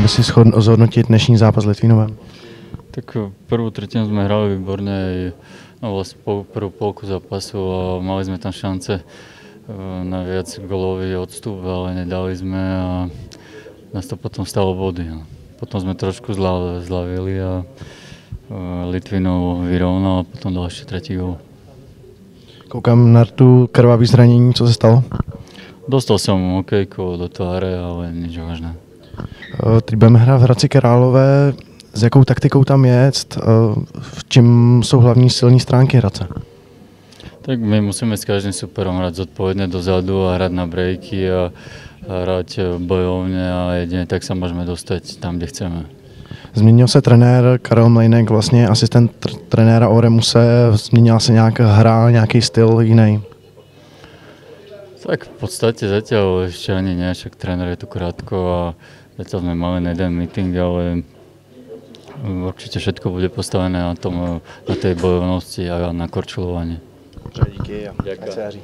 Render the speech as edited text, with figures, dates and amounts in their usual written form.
by si zhodnotit dnešní zápas s Litvínovem? Tak prvú tretinu sme hrali výborne, no vlastne prvú polku zápasu a mali sme tam šance na viac golový odstup, ale nedali sme a nás to potom stalo body. Potom sme trošku zľavili a Litvinov vyrovnal a potom dal ešte tretí gól. Koukám na tu krvavý zranění, co se stalo? Dostal som okejko do tváře, ale nič vážné. Teď budeme hrát v Hradci Králové. S jakou taktikou tam jet? V čem jsou hlavní silní stránky Hradce? Tak my musíme s každým superom hrať zodpovedne dozadu a hrať na breaky a hrať bojovne a jedine tak sa môžeme dostať tam, kde chceme. Změnil se trenér Karel Mlejnek, vlastně asistent trenéra Oremuse, změnila se nějaká hra, nějaký styl jiný? Tak v podstate zatiaľ ešte ani nie, však tréner je tu krátko a zatiaľ sme mali na jeden meeting, ale určite všetko bude postavené na tom, na tej bojovnosti a na korčulovaní. Díky. Ďakujem.